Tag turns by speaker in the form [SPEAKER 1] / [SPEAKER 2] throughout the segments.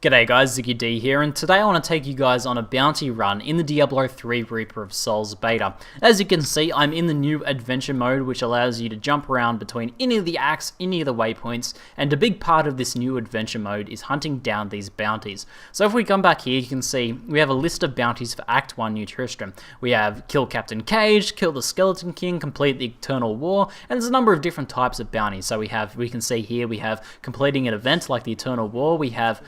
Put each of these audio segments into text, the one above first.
[SPEAKER 1] G'day guys, Ziggy D here, and today I want to take you guys on a bounty run in the Diablo 3 Reaper of Souls beta. As you can see, I'm in the new adventure mode, which allows you to jump around between any of the acts, any of the waypoints, and a big part of this new adventure mode is hunting down these bounties. So if we come back here, you can see we have a list of bounties for Act 1 New Tristram. We have Kill Captain Cage, Kill the Skeleton King, Complete the Eternal War, and there's a number of different types of bounties. So we can see here we have completing an event like the Eternal War, we have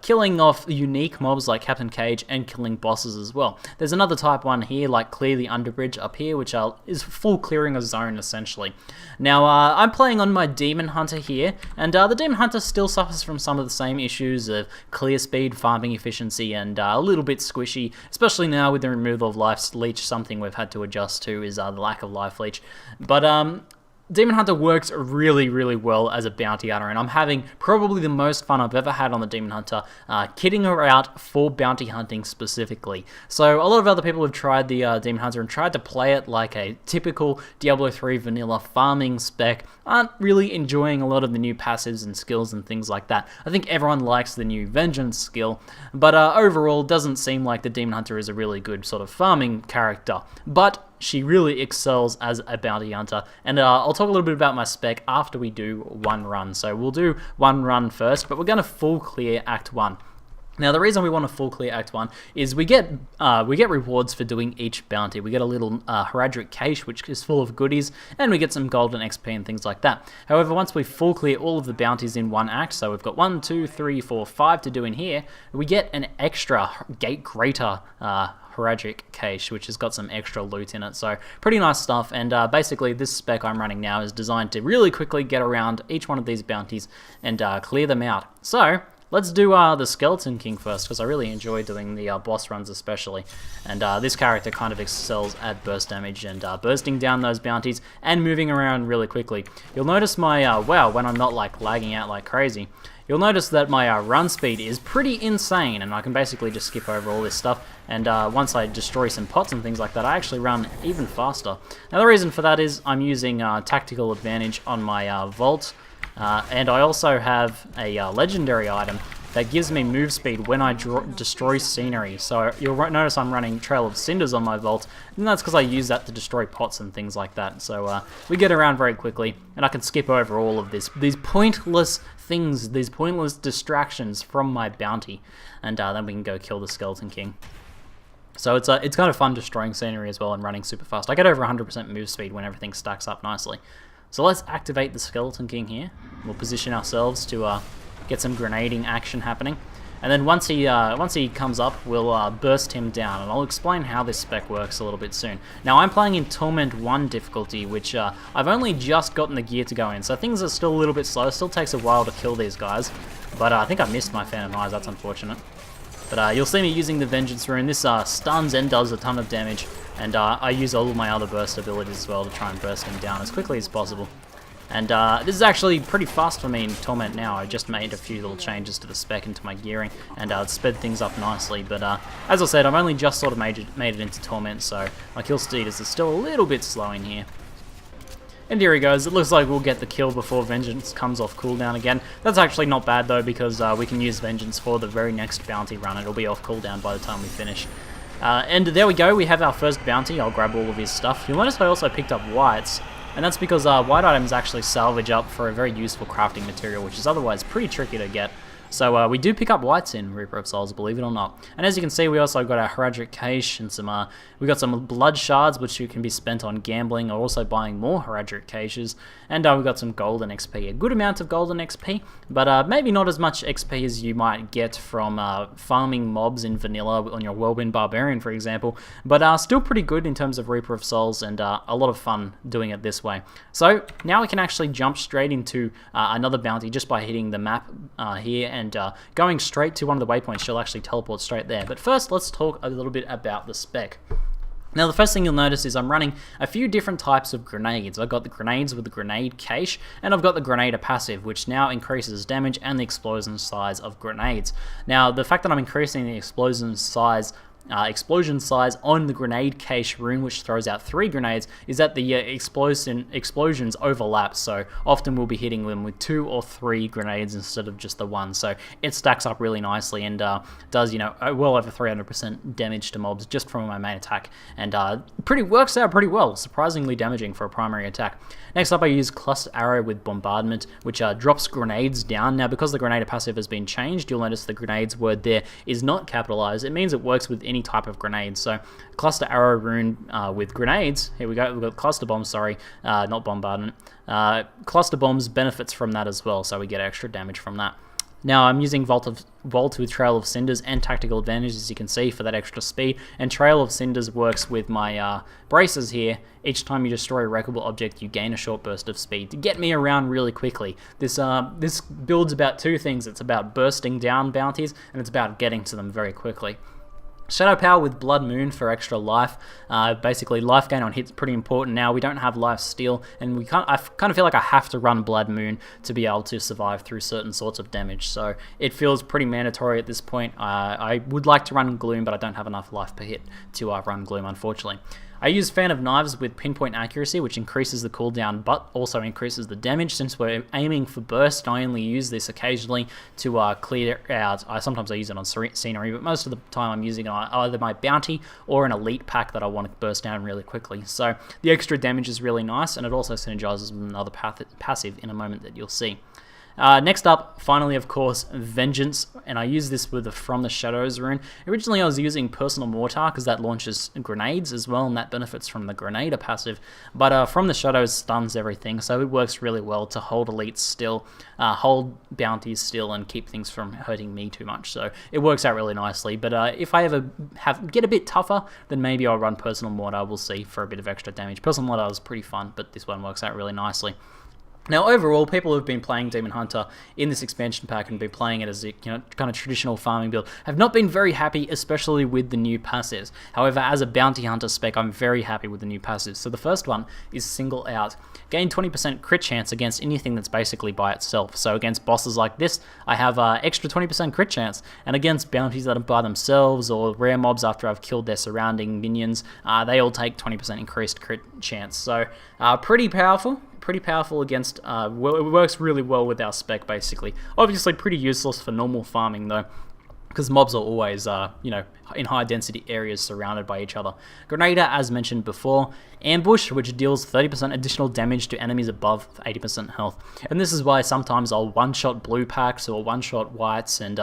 [SPEAKER 1] killing off unique mobs like Captain Cage, and killing bosses as well. There's another type one here, like clear the underbridge up here, which is full clearing a zone essentially. Now I'm playing on my Demon Hunter here, and the Demon Hunter still suffers from some of the same issues of clear speed, farming efficiency, and a little bit squishy, especially now with the removal of Life Leech. Something we've had to adjust to is the lack of Life Leech. But Demon Hunter works really, really well as a bounty hunter, and I'm having probably the most fun I've ever had on the Demon Hunter, kitting her out for bounty hunting specifically. So a lot of other people have tried the Demon Hunter and tried to play it like a typical Diablo 3 vanilla farming spec, aren't really enjoying a lot of the new passives and skills and things like that. I think everyone likes the new Vengeance skill, but overall doesn't seem like the Demon Hunter is a really good sort of farming character. But she really excels as a bounty hunter, and I'll talk a little bit about my spec after we do one run. So we'll do one run first, but we're going to full clear Act 1. Now, the reason we want to full clear Act 1 is we get rewards for doing each bounty. We get a little Heraldric Cache, which is full of goodies, and we get some golden XP and things like that. However, once we full clear all of the bounties in one act, so we've got 1, 2, 3, 4, 5 to do in here, we get an extra greater Heraldric Cache, which has got some extra loot in it. So pretty nice stuff, and basically this spec I'm running now is designed to really quickly get around each one of these bounties and clear them out. So let's do the Skeleton King first, because I really enjoy doing the boss runs especially. And this character kind of excels at burst damage and bursting down those bounties and moving around really quickly. You'll notice my, wow, when I'm not like lagging out like crazy, you'll notice that my run speed is pretty insane, and I can basically just skip over all this stuff, and once I destroy some pots and things like that, I actually run even faster. Now the reason for that is I'm using tactical advantage on my vault, and I also have a legendary item that gives me move speed when I destroy scenery. So you'll notice I'm running Trail of Cinders on my vault, and that's because I use that to destroy pots and things like that. So we get around very quickly, and I can skip over all of these pointless things, these pointless distractions from my bounty, and then we can go kill the Skeleton King. So it's kind of fun destroying scenery as well and running super fast. I get over 100% move speed when everything stacks up nicely. So let's activate the Skeleton King here. We'll position ourselves to get some grenading action happening, and then once he comes up, we'll burst him down, and I'll explain how this spec works a little bit soon. Now I'm playing in Torment 1 difficulty, which I've only just gotten the gear to go in, so things are still a little bit slow. It still takes a while to kill these guys, but I think I missed my Phantom Eyes. That's unfortunate. But you'll see me using the Vengeance Rune. This stuns and does a ton of damage, and I use all of my other burst abilities as well to try and burst him down as quickly as possible. And this is actually pretty fast for me in Torment now. I just made a few little changes to the spec into my gearing, and it sped things up nicely. But as I said, I've only just sort of made it into Torment, so my kill speed is still a little bit slow in here. And here he goes. It looks like we'll get the kill before Vengeance comes off cooldown again. That's actually not bad though, because we can use Vengeance for the very next bounty run. It'll be off cooldown by the time we finish. And there we go. We have our first bounty. I'll grab all of his stuff. You'll notice I also picked up whites. And that's because white items actually salvage up for a very useful crafting material, which is otherwise pretty tricky to get. So we do pick up whites in Reaper of Souls, believe it or not. And as you can see, we also got our Heraldric Cache and we got some blood shards, which can be spent on gambling or also buying more Heraldric Caches. And we got some golden XP, a good amount of golden XP, but maybe not as much XP as you might get from farming mobs in vanilla on your Whirlwind Barbarian, for example. But still pretty good in terms of Reaper of Souls, and a lot of fun doing it this way. So now we can actually jump straight into another bounty just by hitting the map here, and going straight to one of the waypoints. She'll actually teleport straight there. But first, let's talk a little bit about the spec. Now, the first thing you'll notice is I'm running a few different types of grenades. I've got the grenades with the grenade cache, and I've got the grenader passive, which now increases damage and the explosion size of grenades. Now, the fact that I'm increasing the explosion size explosion size on the grenade cache rune, which throws out 3 grenades, is that the explosions overlap, so often we'll be hitting them with 2 or 3 grenades instead of just the 1, so it stacks up really nicely and does, you know, well over 300% damage to mobs just from my main attack, and works out pretty well, surprisingly damaging for a primary attack. Next up, I use Cluster Arrow with Bombardment, which drops grenades down. Now, because the grenade passive has been changed, you'll notice the grenades word there is not capitalized. It means it works with any type of grenade. So, Cluster Arrow rune with grenades. Here we go. We've got Cluster Bombs, sorry, not Bombardment. Cluster Bombs benefits from that as well, so we get extra damage from that. Now I'm using Vault with Trail of Cinders and Tactical Advantage, as you can see, for that extra speed, and Trail of Cinders works with my braces here. Each time you destroy a wreckable object, you gain a short burst of speed to get me around really quickly. This builds about 2 things. It's about bursting down bounties, and it's about getting to them very quickly. Shadow Power with Blood Moon for extra life. Basically, life gain on hits pretty important now. We don't have life steal, and I kind of feel like I have to run Blood Moon to be able to survive through certain sorts of damage. So it feels pretty mandatory at this point. I would like to run Gloom, but I don't have enough life per hit to run Gloom, unfortunately. I use Fan of Knives with Pinpoint Accuracy, which increases the cooldown but also increases the damage. Since we're aiming for burst, I only use this occasionally to clear out. Sometimes I use it on scenery, but most of the time I'm using it on either my bounty or an elite pack that I want to burst down really quickly. So the extra damage is really nice, and it also synergizes with another passive in a moment that you'll see. Next up, finally, of course, Vengeance, and I use this with the From the Shadows rune. Originally, I was using Personal Mortar because that launches grenades as well, and that benefits from the Grenader passive, but From the Shadows stuns everything, so it works really well to hold elites still, hold bounties still, and keep things from hurting me too much, so it works out really nicely. But if I ever get a bit tougher, then maybe I'll run Personal Mortar, we'll see, for a bit of extra damage. Personal Mortar is pretty fun, but this one works out really nicely. Now, overall, people who have been playing Demon Hunter in this expansion pack and been playing it as a kind of traditional farming build have not been very happy, especially with the new passives. However, as a bounty hunter spec, I'm very happy with the new passives. So the first one is Single Out. Gain 20% crit chance against anything that's basically by itself. So against bosses like this, I have extra 20% crit chance. And against bounties that are by themselves or rare mobs after I've killed their surrounding minions, they all take 20% increased crit chance. So pretty powerful. Pretty powerful against, it works really well with our spec, basically. Obviously pretty useless for normal farming though, because mobs are always, in high density areas surrounded by each other. Grenader, as mentioned before. Ambush, which deals 30% additional damage to enemies above 80% health. And this is why sometimes I'll one-shot blue packs or one-shot whites and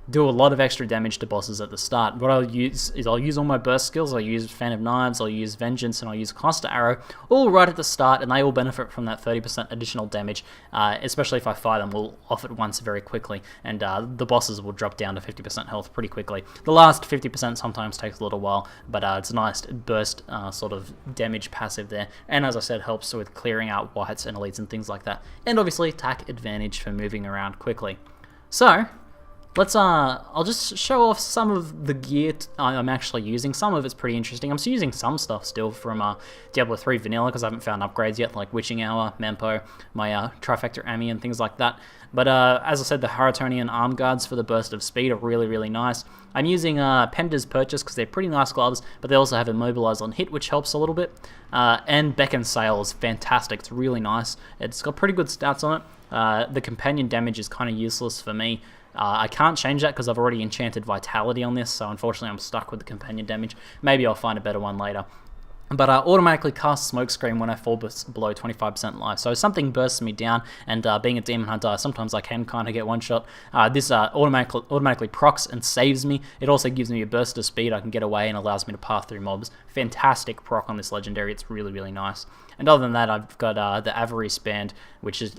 [SPEAKER 1] do a lot of extra damage to bosses at the start. What I'll use is I'll use all my burst skills. I'll use Fan of Knives, I'll use Vengeance, and I'll use Cluster Arrow, all right at the start, and they all benefit from that 30% additional damage, especially if I fire them all off at once very quickly, and the bosses will drop down to 50% health pretty quickly. The last 50% sometimes takes a little while, but it's a nice burst sort of damage passive there, and as I said, helps with clearing out whites and elites and things like that, and obviously attack advantage for moving around quickly. So let's I'll just show off some of the gear I'm actually using. Some of it's pretty interesting. I'm still using some stuff still from Diablo 3 Vanilla because I haven't found upgrades yet, like Witching Hour, Mempo, my Trifecta Ami and things like that. But as I said, the Haratonian Arm Guards for the burst of speed are really, really nice. I'm using Pender's Purchase because they're pretty nice gloves, but they also have Immobilize on hit, which helps a little bit. And Beckon Sail is fantastic. It's really nice. It's got pretty good stats on it. The companion damage is kind of useless for me. I can't change that because I've already enchanted Vitality on this, so unfortunately I'm stuck with the companion damage. Maybe I'll find a better one later. But automatically cast Smokescream when I fall below 25% life. So something bursts me down, and being a Demon Hunter, sometimes I can kind of get one shot. This automatically procs and saves me. It also gives me a burst of speed. I can get away and allows me to pass through mobs. Fantastic proc on this legendary. It's really, really nice. And other than that, I've got the Avarice Band, which is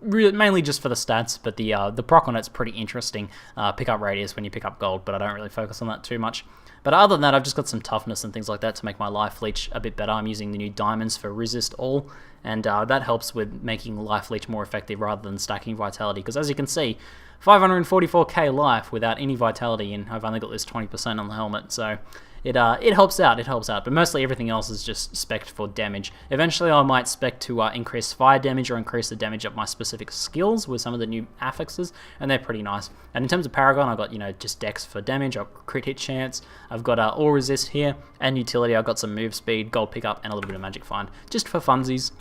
[SPEAKER 1] really mainly just for the stats, but the proc on it's pretty interesting. Pickup radius when you pick up gold, but I don't really focus on that too much. But other than that, I've just got some toughness and things like that to make my life leech a bit better. I'm using the new diamonds for resist all, and that helps with making life leech more effective rather than stacking vitality. Because as you can see, 544k life without any vitality, and I've only got this 20% on the helmet, so it helps out, but mostly everything else is just spec'd for damage. Eventually I might spec to increase fire damage or increase the damage of my specific skills with some of the new affixes, and they're pretty nice. And in terms of Paragon, I've got, you know, just dex for damage, I've got crit hit chance, I've got all resist here, and utility, I've got some move speed, gold pickup, and a little bit of magic find, just for funsies.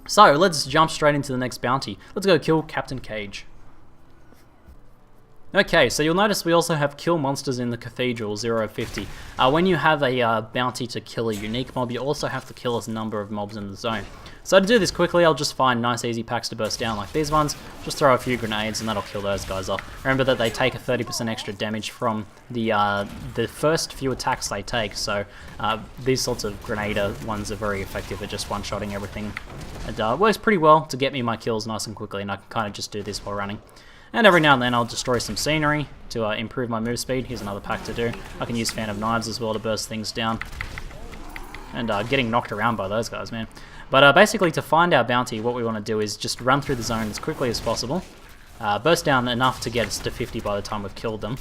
[SPEAKER 1] So let's jump straight into the next bounty. Let's go kill Captain Cage. Okay, so you'll notice we also have kill monsters in the Cathedral, 0 of 50. When you have a bounty to kill a unique mob, you also have to kill a number of mobs in the zone. So to do this quickly, I'll just find nice easy packs to burst down like these ones, just throw a few grenades and that'll kill those guys off. Remember that they take a 30% extra damage from the first few attacks they take, so these sorts of grenade ones are very effective at just one-shotting everything. It works pretty well to get me my kills nice and quickly, and I can kind of just do this while running. And every now and then I'll destroy some scenery to improve my move speed. Here's another pack to do. I can use Fan of Knives as well to burst things down. And getting knocked around by those guys, man. But basically to find our bounty, what we want to do is just run through the zone as quickly as possible. Burst down enough to get us to 50 by the time we've killed them.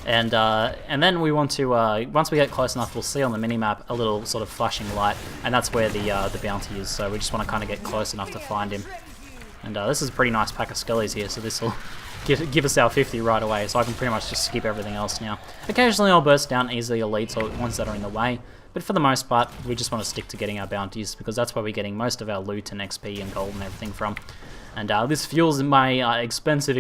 [SPEAKER 1] And then we want to, once we get close enough, we'll see on the minimap a little sort of flashing light. And that's where the bounty is. So we just want to kind of get close enough to find him. And this is a pretty nice pack of skellies here, so this will give us our 50 right away, so I can pretty much just skip everything else now. Occasionally I'll burst down easily elites or ones that are in the way, but for the most part we just want to stick to getting our bounties, because that's where we're getting most of our loot and XP and gold and everything from. And this fuels my expensive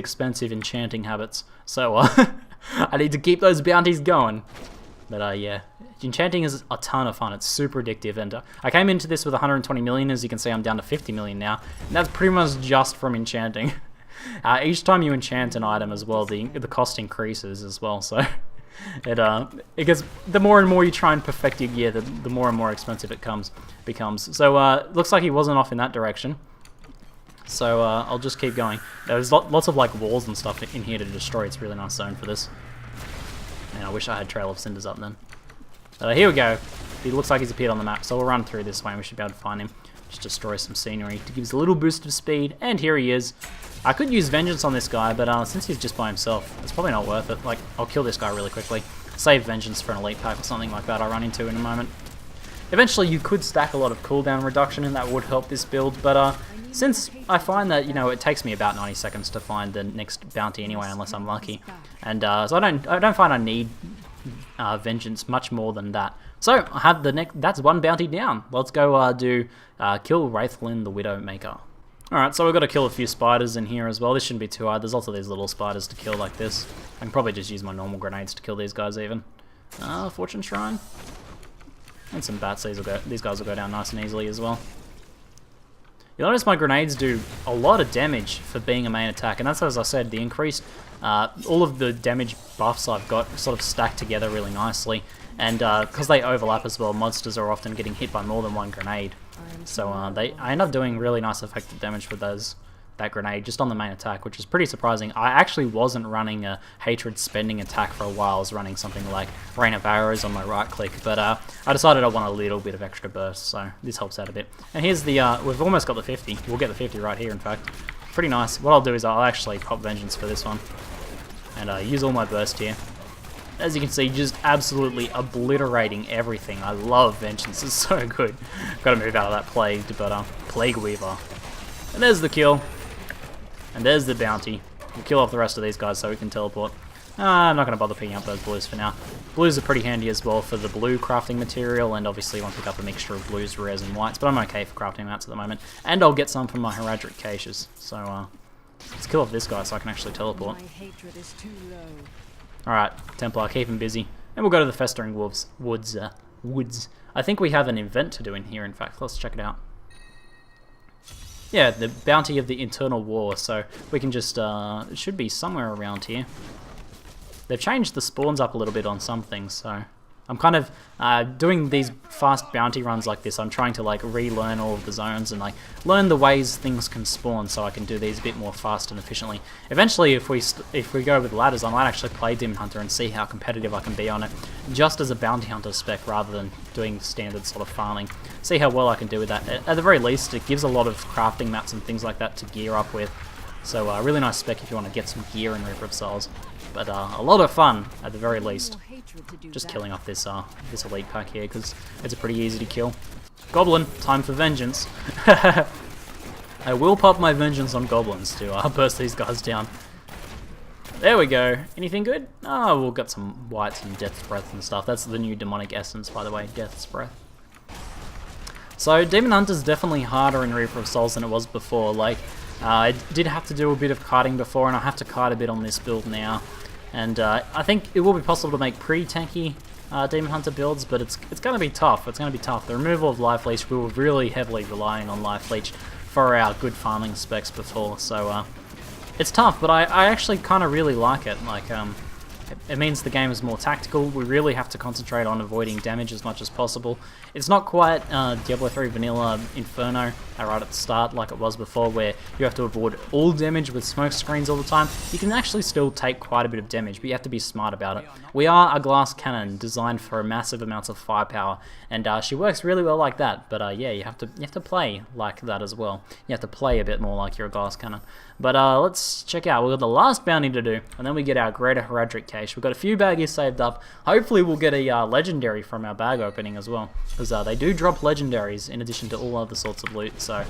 [SPEAKER 1] enchanting habits, so I need to keep those bounties going. But yeah, enchanting is a ton of fun, it's super addictive, and I came into this with 120 million, as you can see I'm down to 50 million now, and that's pretty much just from enchanting. Each time you enchant an item as well, the cost increases as well, so it gets, the more and more you try and perfect your gear, the more and more expensive it becomes. So looks like he wasn't off in that direction, so I'll just keep going. There's lots of like walls and stuff in here to destroy. It's a really nice zone for this. And I wish I had Trail of Cinders up then. Here we go. He looks like he's appeared on the map, so we'll run through this way and we should be able to find him. Just destroy some scenery to give us a little boost of speed, and here he is. I could use Vengeance on this guy, but since he's just by himself, it's probably not worth it. Like, I'll kill this guy really quickly. Save Vengeance for an elite pack or something like that I'll run into in a moment. Eventually you could stack a lot of cooldown reduction and that would help this build, but since I find that, you know, it takes me about 90 seconds to find the next bounty anyway, unless I'm lucky, and so I don't find I need Vengeance much more than that. So I have that's one bounty down. Let's go kill Wraithlin the Widowmaker. Alright, so we've got to kill a few spiders in here as well. This shouldn't be too hard. There's also these little spiders to kill like this. I can probably just use my normal grenades to kill these guys even. Fortune Shrine. And some bats. These guys will go down nice and easily as well. You'll notice my grenades do a lot of damage for being a main attack, and that's, as I said, the increased, all of the damage buffs I've got sort of stacked together really nicely, and because they overlap as well, monsters are often getting hit by more than one grenade, so I end up doing really nice effective damage with that grenade just on the main attack, which is pretty surprising. I actually wasn't running a hatred spending attack for a while. I was running something like Rain of Arrows on my right click, but I decided I want a little bit of extra burst, so this helps out a bit. And here's the, we've almost got the 50. We'll get the 50 right here, in fact. Pretty nice. What I'll do is I'll actually pop Vengeance for this one, and use all my burst here. As you can see, just absolutely obliterating everything. I love Vengeance, it's so good. I've got to move out of that Plagued, but Plague Weaver. And there's the kill. And there's the bounty. We'll kill off the rest of these guys so we can teleport. I'm not going to bother picking up those blues for now. Blues are pretty handy as well for the blue crafting material, and obviously you want to pick up a mixture of blues, rares, and whites, but I'm okay for crafting mats at the moment. And I'll get some from my Heraldric Caches. So, let's kill off this guy so I can actually teleport. Alright, Templar, keep him busy. And we'll go to the Festering Woods. I think we have an event to do in here, in fact. Let's check it out. Yeah, the Bounty of the Internal War, so we can just, it should be somewhere around here. They've changed the spawns up a little bit on some things, so I'm kind of doing these fast bounty runs like this. I'm trying to like relearn all of the zones and like learn the ways things can spawn so I can do these a bit more fast and efficiently. Eventually, if we go with ladders, I might actually play Demon Hunter and see how competitive I can be on it, just as a bounty hunter spec rather than doing standard sort of farming. See how well I can do with that. At the very least, it gives a lot of crafting mats and things like that to gear up with. So a really nice spec if you want to get some gear in Reaper of Souls. but a lot of fun at the very least. Just killing off this this elite pack here because it's pretty easy to kill. Goblin, time for vengeance. I will pop my vengeance on goblins to burst these guys down. There we go. Anything good? Oh, we'll get some whites and Death's Breath and stuff. That's the new demonic essence, by the way, Death's Breath. So Demon Hunter's definitely harder in Reaper of Souls than it was before. Like, I did have to do a bit of kiting before, and I have to kite a bit on this build now. And I think it will be possible to make pretty tanky Demon Hunter builds, but it's going to be tough. It's going to be tough. The removal of Life Leech, we were really heavily relying on Life Leech for our good farming specs before, so it's tough, but I actually kind of really like it. Like, it means the game is more tactical. We really have to concentrate on avoiding damage as much as possible. It's not quite Diablo 3 Vanilla Inferno right at the start like it was before, where you have to avoid all damage with smoke screens all the time. You can actually still take quite a bit of damage, but you have to be smart about it. We are a glass cannon designed for massive amounts of firepower, and she works really well like that. But yeah, you have to play like that as well. You have to play a bit more like you're a glass cannon. But let's check out. We've got the last bounty to do, and then we get our Greater Heraldric Cache. We've got a few baggies saved up. Hopefully we'll get a legendary from our bag opening as well, because they do drop legendaries in addition to all other sorts of loot. So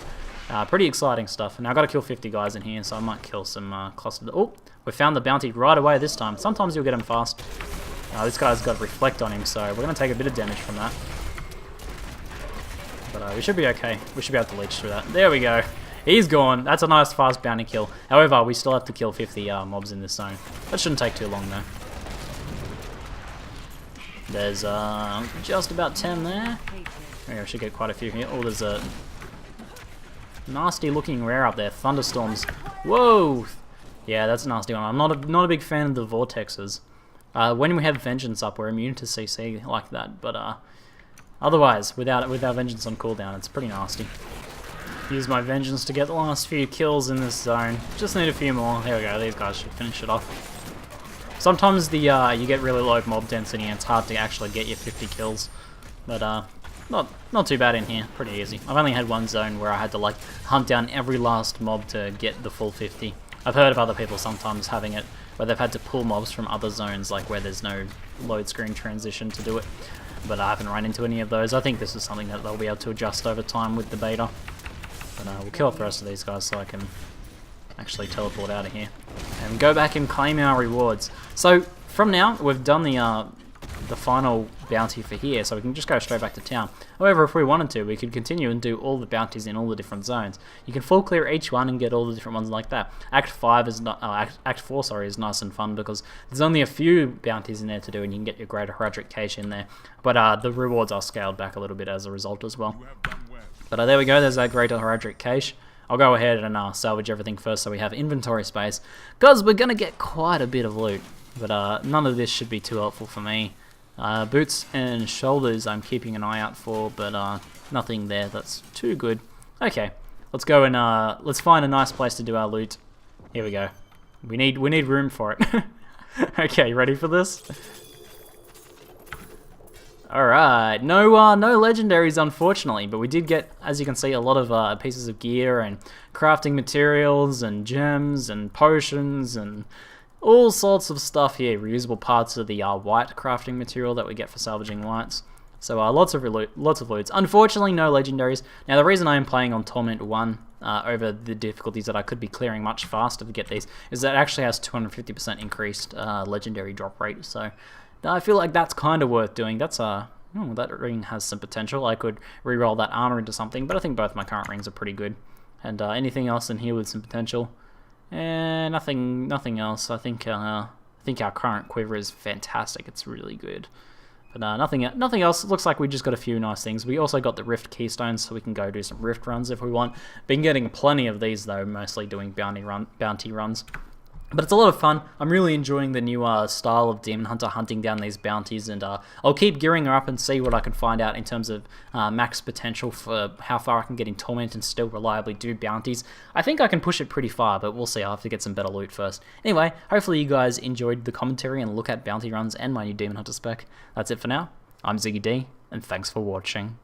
[SPEAKER 1] pretty exciting stuff. Now I've got to kill 50 guys in here, so I might kill some clustered. Oh, we found the bounty right away this time. Sometimes you'll get him fast. This guy's got Reflect on him, so we're going to take a bit of damage from that. But we should be okay. We should be able to leech through that. There we go. He's gone. That's a nice fast bounty kill. However, we still have to kill 50 mobs in this zone. That shouldn't take too long though. There's just about 10 there. Maybe I should get quite a few here. Oh, there's a nasty looking rare up there. Thunderstorms. Whoa! Yeah, that's a nasty one. I'm not a big fan of the vortexes. When we have Vengeance up, we're immune to CC like that. But otherwise, with our Vengeance on cooldown, it's pretty nasty. Use my Vengeance to get the last few kills in this zone. Just need a few more. There we go. These guys should finish it off. Sometimes the you get really low mob density and it's hard to actually get your 50 kills. But not too bad in here. Pretty easy. I've only had one zone where I had to like hunt down every last mob to get the full 50. I've heard of other people sometimes having it where they've had to pull mobs from other zones, like where there's no load screen transition to do it. But I haven't run into any of those. I think this is something that they'll be able to adjust over time with the beta. But we'll kill off the rest of these guys so I can actually teleport out of here and go back and claim our rewards. So from now, we've done the final bounty for here, so we can just go straight back to town. However, if we wanted to, we could continue and do all the bounties in all the different zones. You can full clear each one and get all the different ones like that. Act 5 is not, Act 4, sorry, is nice and fun because there's only a few bounties in there to do, and you can get your Greater Heraldric Cache in there. But the rewards are scaled back a little bit as a result as well. But there we go, there's that Greater Heraldric Cache. I'll go ahead and salvage everything first so we have inventory space, because we're going to get quite a bit of loot. But none of this should be too helpful for me. Boots and shoulders I'm keeping an eye out for, but nothing there that's too good. Okay, let's go and let's find a nice place to do our loot. Here we go. We need room for it. Okay, ready for this? Alright, no legendaries unfortunately, but we did get, as you can see, a lot of pieces of gear and crafting materials and gems and potions and all sorts of stuff here. Reusable parts of the white crafting material that we get for salvaging whites. So lots of loots. Unfortunately, no legendaries. Now the reason I am playing on Torment 1 over the difficulties that I could be clearing much faster to get these is that it actually has 250% increased legendary drop rate. So I feel like that's kind of worth doing. That's that ring has some potential. I could re-roll that armor into something, but I think both my current rings are pretty good. And anything else in here with some potential? Nothing else. I think our current quiver is fantastic. It's really good. But nothing else. It looks like we just got a few nice things. We also got the Rift Keystones, so we can go do some Rift runs if we want. Been getting plenty of these though, mostly doing bounty runs. But it's a lot of fun. I'm really enjoying the new style of Demon Hunter hunting down these bounties, and I'll keep gearing her up and see what I can find out in terms of max potential for how far I can get in Torment and still reliably do bounties. I think I can push it pretty far, but we'll see. I'll have to get some better loot first. Anyway, hopefully you guys enjoyed the commentary and look at bounty runs and my new Demon Hunter spec. That's it for now. I'm Ziggy D, and thanks for watching.